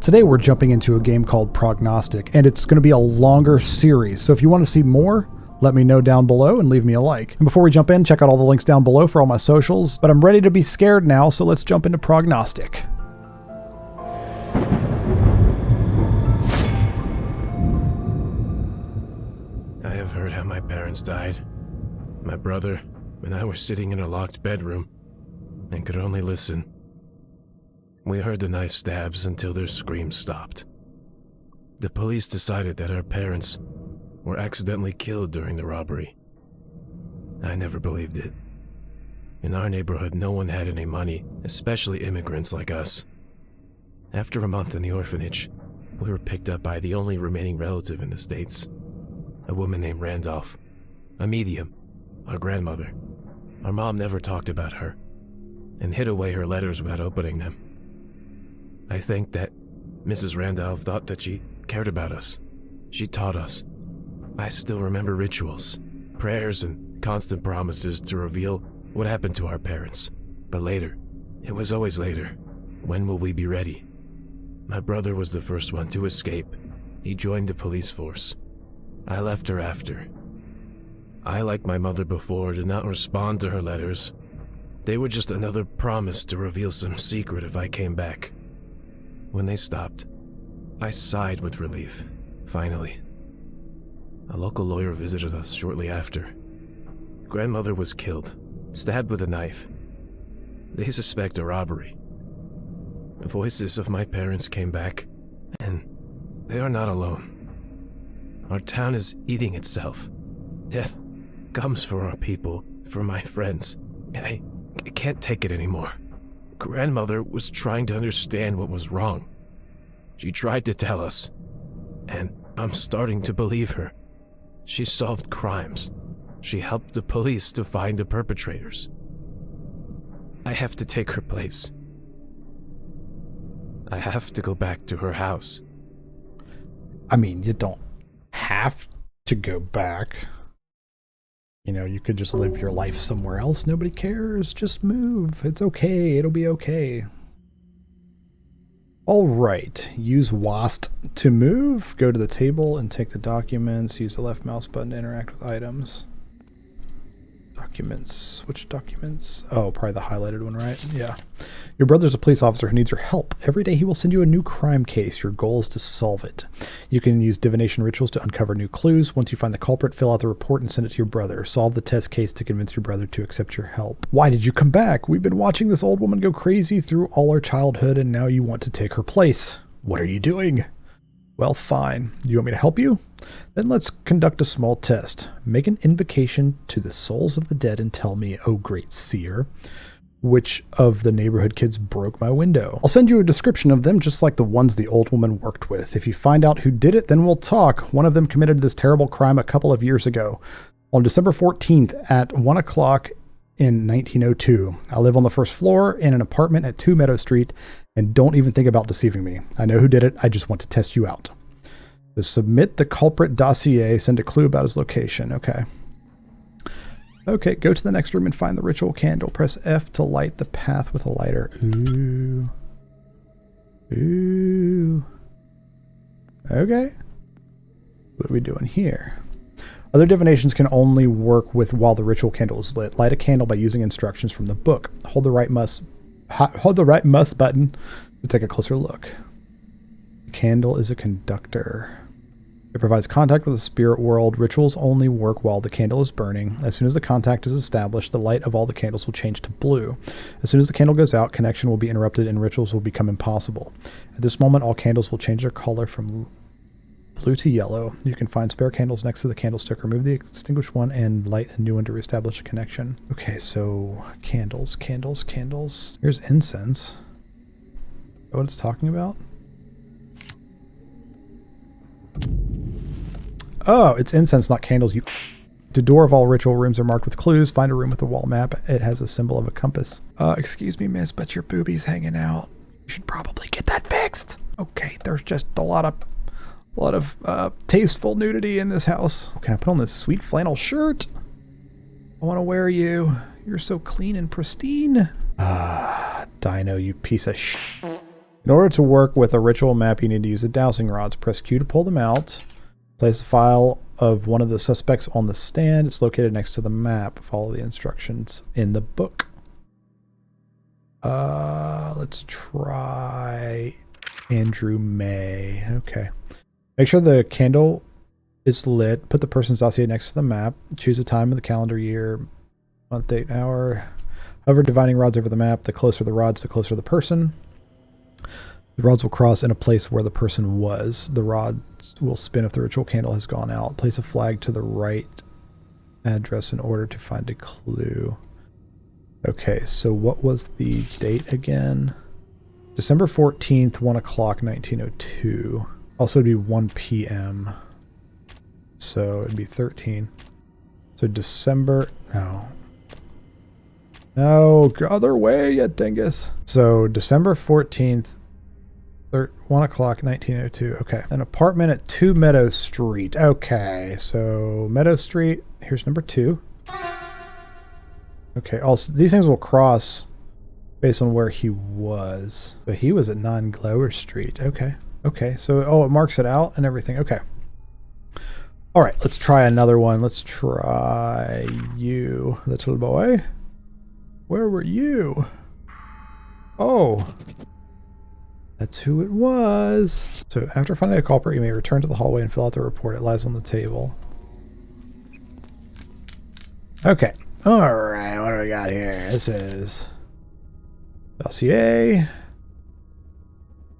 Today we're jumping into a game called Prognostic, and it's going to be a longer series, so if you want to see more, let me know down below and leave me a like. And before we jump in, check out all the links down below for all my socials, but I'm ready to be scared now, so let's jump into Prognostic. I have heard how my parents died. My brother and I were sitting in a locked bedroom and could only listen. We heard the knife stabs until their screams stopped. The police decided that our parents were accidentally killed during the robbery. I never believed it. In our neighborhood, no one had any money, especially immigrants like us. After a month in the orphanage, we were picked up by the only remaining relative in the States, a woman named Randolph, a medium, our grandmother. Our mom never talked about her, and hid away her letters without opening them. I think that Mrs. Randolph thought that she cared about us. She taught us. I still remember rituals, prayers, and constant promises to reveal what happened to our parents. But later, it was always later. When will we be ready? My brother was the first one to escape. He joined the police force. I left her after. I, like my mother before, did not respond to her letters. They were just another promise to reveal some secret if I came back. When they stopped, I sighed with relief. Finally. A local lawyer visited us shortly after. Grandmother was killed, stabbed with a knife. They suspect a robbery. The voices of my parents came back, and they are not alone. Our town is eating itself. Death comes for our people, for my friends, and I can't take it anymore. Grandmother was trying to understand what was wrong. She tried to tell us, and I'm starting to believe her. She solved crimes. She helped the police to find the perpetrators. I have to take her place. I have to go back to her house. I mean, you don't have to go back. You know, you could just live your life somewhere else. Nobody cares. Just move. It's okay. It'll be okay. All right. Use WASD to move. Go to the table and take the documents. Use the left mouse button to interact with items. Documents. Which documents? Oh, probably the highlighted one, right? Yeah. Your brother's a police officer who needs your help. Every day he will send you a new crime case. Your goal is to solve it. You can use divination rituals to uncover new clues. Once you find the culprit, fill out the report and send it to your brother. Solve the test case to convince your brother to accept your help. Why did you come back? We've been watching this old woman go crazy through all our childhood, and now you want to take her place. What are you doing? Well, fine. Do you want me to help you? Then let's conduct a small test. Make an invocation to the souls of the dead and tell me, oh great seer, which of the neighborhood kids broke my window. I'll send you a description of them, just like the ones the old woman worked with. If you find out who did it, then we'll talk. One of them committed this terrible crime a couple of years ago. On December 14th at 1 o'clock in 1902. I live on the first floor in an apartment at 2 Meadow Street, and don't even think about deceiving me. I know who did it. I just want to test you out. So submit the culprit dossier, send a clue about his location. Okay. Okay, go to the next room and find the ritual candle. Press F to light the path with a lighter. Ooh. Ooh. Okay. What are we doing here? Other divinations can only work with while the ritual candle is lit. Light a candle by using instructions from the book. Hold the right mouse button to take a closer look. The candle is a conductor. It provides contact with the spirit world. Rituals only work while the candle is burning. As soon as the contact is established, the light of all the candles will change to blue. As soon as the candle goes out, connection will be interrupted and rituals will become impossible. At this moment, all candles will change their color from blue to yellow. You can find spare candles next to the candlestick. Remove the extinguished one and light a new one to reestablish a connection. Okay, so candles, candles, candles. Here's incense. Is that what it's talking about? Oh, it's incense, not candles. The door of all ritual rooms are marked with clues. Find a room with a wall map. It has a symbol of a compass. Excuse me, miss, but your boobie's hanging out. You should probably get that fixed. Okay, there's just a lot of tasteful nudity in this house. Can I put on this sweet flannel shirt? I want to wear you. You're so clean and pristine. Dino, you piece of shit. In order to work with a ritual map, you need to use the dowsing rods. Press Q to pull them out. Place the file of one of the suspects on the stand. It's located next to the map. Follow the instructions in the book. Let's try Andrew May. Okay. Make sure the candle is lit. Put the person's dossier next to the map. Choose a time of the calendar year, month, date, hour. Hover dividing rods over the map. The closer the rods, the closer the person. The rods will cross in a place where the person was. The rods will spin if the ritual candle has gone out. Place a flag to the right address in order to find a clue. Okay, so what was the date again? December 14th, 1 o'clock, 1902. Also, it'd be 1 p.m. So it'd be 13. So December... No. No, other way, you dingus. So December 14th, 1 o'clock, 1902. Okay. An apartment at 2 Meadow Street. Okay, so Meadow Street. Here's number 2. Okay, also, these things will cross based on where he was. So he was at 9 Glower Street. Okay. Okay, so, oh, it marks it out and everything. Okay. All right, let's try another one. Let's try you, little boy. Where were you? Oh. That's who it was. So after finding a culprit, you may return to the hallway and fill out the report. It lies on the table. Okay. All right. What do we got here? This is dossier.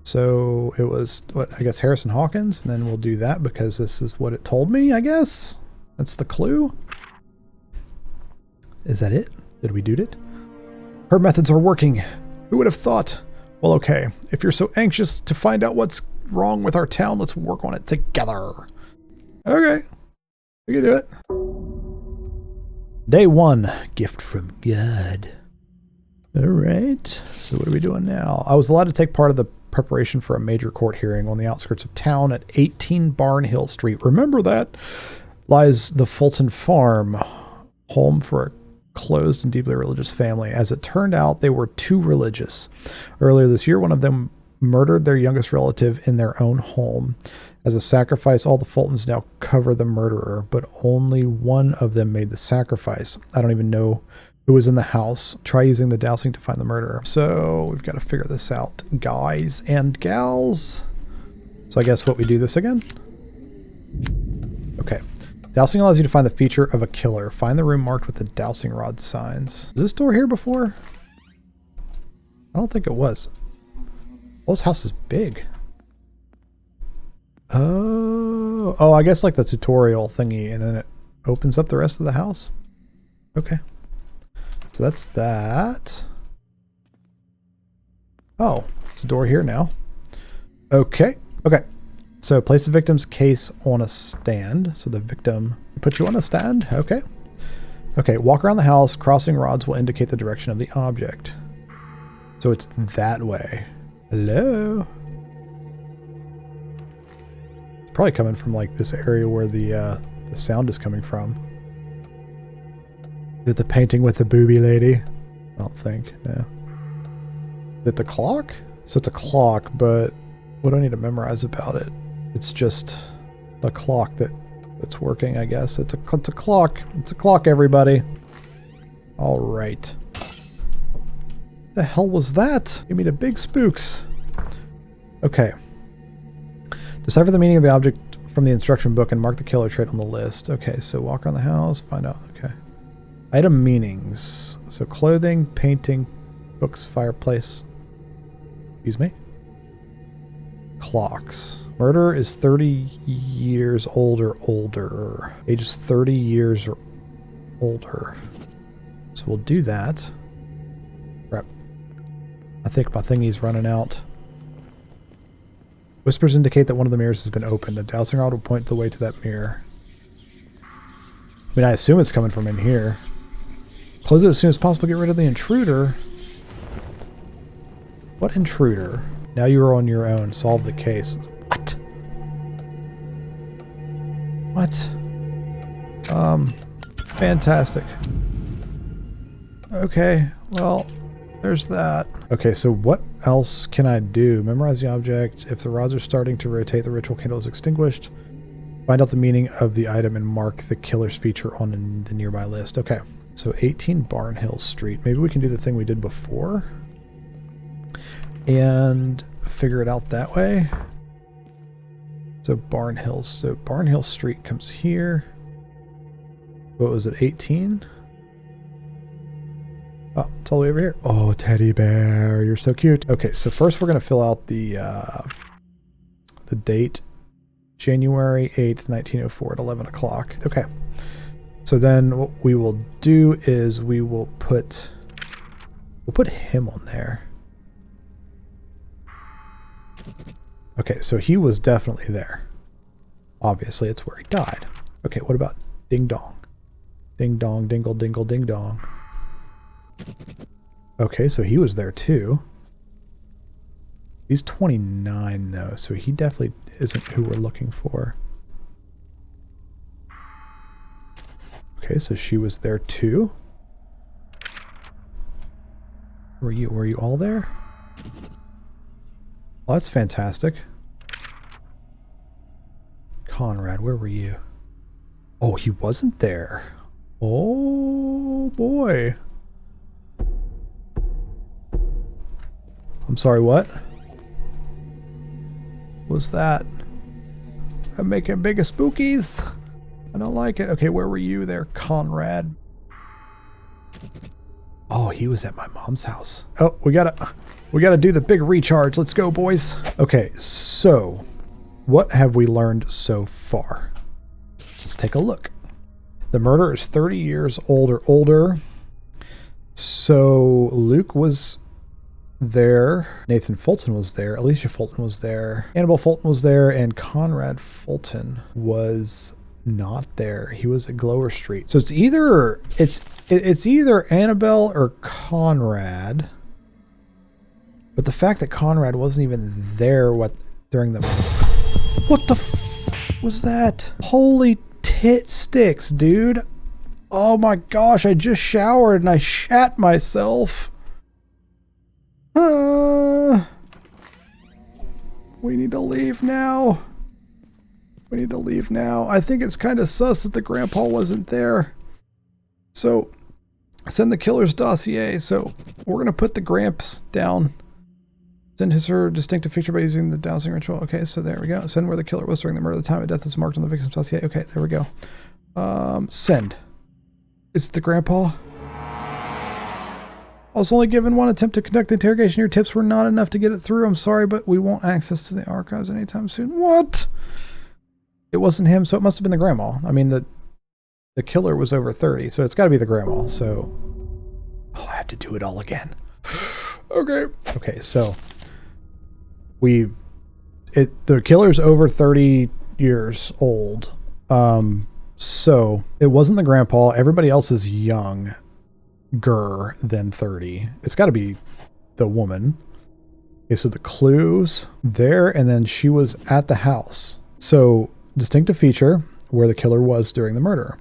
So it was, what, I guess Harrison Hawkins. And then we'll do that because this is what it told me, I guess. That's the clue. Is that it? Did we do it? Her methods are working. Who would have thought? Well, okay. If you're so anxious to find out what's wrong with our town, let's work on it together. Okay. We can do it. Day 1. Gift from God. All right. So what are we doing now? I was allowed to take part of the preparation for a major court hearing on the outskirts of town at 18 Barnhill Street. Remember that? Lies the Fulton Farm, home for a closed and deeply religious family. As it turned out, they were too religious. Earlier this year, one of them murdered their youngest relative in their own home. As a sacrifice, all the Fultons now cover the murderer, but only one of them made the sacrifice. I don't even know who was in the house. Try using the dowsing to find the murderer. So we've got to figure this out, guys and gals. So I guess what we do this again? Okay. Dowsing allows you to find the feature of a killer. Find the room marked with the dowsing rod signs. Was this door here before? I don't think it was. Well, this house is big. Oh, I guess like the tutorial thingy, and then it opens up the rest of the house. Okay. So that's that. Oh, there's a door here now. Okay. Okay. So place the victim's case on a stand. So the victim put you on a stand. Okay. Okay. Walk around the house. Crossing rods will indicate the direction of the object. So it's that way. Hello. It's probably coming from like this area where the sound is coming from. Is it the painting with the booby lady? I don't think. No. Is it the clock? So it's a clock, but what do I need to memorize about it? It's just a clock that's working, I guess. It's a clock. It's a clock, everybody. All right. The hell was that? Give me the big spooks. Okay. Decipher the meaning of the object from the instruction book and mark the killer trait on the list. Okay, so walk around the house, find out. Okay. Item meanings. So clothing, painting, books, fireplace. Excuse me. Clocks. Murderer is 30 years old or older. Age is 30 years or older. So we'll do that. Crap. I think my thingy's running out. Whispers indicate that one of the mirrors has been opened. The dowsing rod will point the way to that mirror. I mean, I assume it's coming from in here. Close it as soon as possible. Get rid of the intruder. What intruder? Now you are on your own. Solve the case. What? What? Fantastic. Okay, well, there's that. Okay, so what? else can I do? Memorize the object. If the rods are starting to rotate, the ritual candle is extinguished. Find out the meaning of the item and mark the killer's feature on the nearby list. Okay, so 18 Barnhill Street. Maybe we can do the thing we did before and figure it out that way. So Barnhill Street comes here. What was it, 18? Oh, it's all the way over here. Oh, teddy bear, you're so cute. Okay, so first we're going to fill out the date. January 8th, 1904 at 11 o'clock. Okay. So then what we will do is we'll put him on there. Okay, so he was definitely there. Obviously, it's where he died. Okay, what about ding dong? Ding dong, dingle, dingle, ding dong. Okay, so he was there too. He's 29 though, so he definitely isn't who we're looking for. Okay, so she was there too. Were you all there? Well, that's fantastic. Conrad, where were you? Oh, he wasn't there. Oh boy. I'm sorry, what? Was that? I'm making big spookies. I don't like it. Okay, where were you there, Conrad? Oh, he was at my mom's house. Oh, we gotta do the big recharge. Let's go, boys. Okay, so what have we learned so far? Let's take a look. The murderer is 30 years old or older. So Luke was there, Nathan Fulton was there, Alicia Fulton was there, Annabelle Fulton was there, and Conrad Fulton was not there. He was at Glower Street. So it's either Annabelle or Conrad. But the fact that Conrad wasn't even there during the what the was that? Holy tit sticks, dude. Oh my gosh, I just showered and I shat myself. We need to leave now. We need to leave now. I think it's kind of sus that the grandpa wasn't there. So, send the killer's dossier. So, we're going to put the gramps down. Send her distinctive feature by using the dowsing ritual. Okay, so there we go. Send where the killer was during the murder. The time of death is marked on the victim's dossier. Okay, there we go. Send. Is it the grandpa? I was only given one attempt to conduct the interrogation. Your tips were not enough to get it through. I'm sorry, but we won't access to the archives anytime soon. What? It wasn't him, so it must have been the grandma. I mean, the killer was over 30, so it's got to be the grandma. So, oh, I have to do it all again. Okay. Okay, so the killer's over 30 years old. So it wasn't the grandpa. Everybody else is younger than 30. It's got to be the woman. Okay, so the clues there, and then she was at the house. So distinctive feature where the killer was during the murder.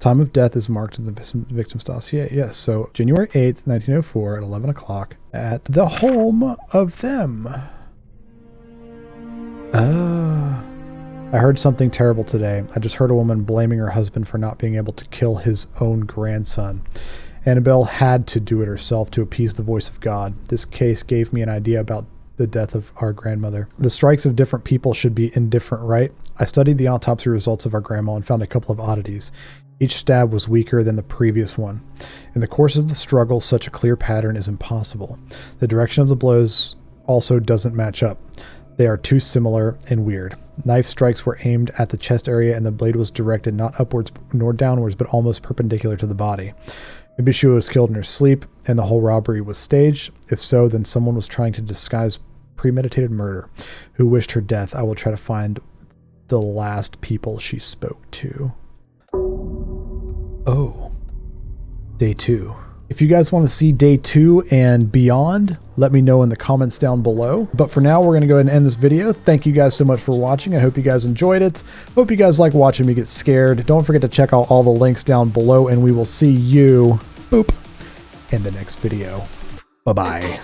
Time of death is marked in the victim's dossier. Yes, so January 8th, 1904 at 11 o'clock at the home of them. I heard something terrible today. I just heard a woman blaming her husband for not being able to kill his own grandson. Annabelle had to do it herself to appease the voice of God. This case gave me an idea about the death of our grandmother. The strikes of different people should be indifferent, right? I studied the autopsy results of our grandma and found a couple of oddities. Each stab was weaker than the previous one. In the course of the struggle, such a clear pattern is impossible. The direction of the blows also doesn't match up. They are too similar and weird. Knife strikes were aimed at the chest area and the blade was directed not upwards nor downwards, but almost perpendicular to the body. Maybe she was killed in her sleep and the whole robbery was staged. If so, then someone was trying to disguise premeditated murder. Who wished her death? I will try to find the last people she spoke to. Oh, day 2. If you guys want to see day 2 and beyond, let me know in the comments down below. But for now, we're going to go ahead and end this video. Thank you guys so much for watching. I hope you guys enjoyed it. Hope you guys like watching me get scared. Don't forget to check out all the links down below, and we will see you, boop, in the next video. Bye-bye.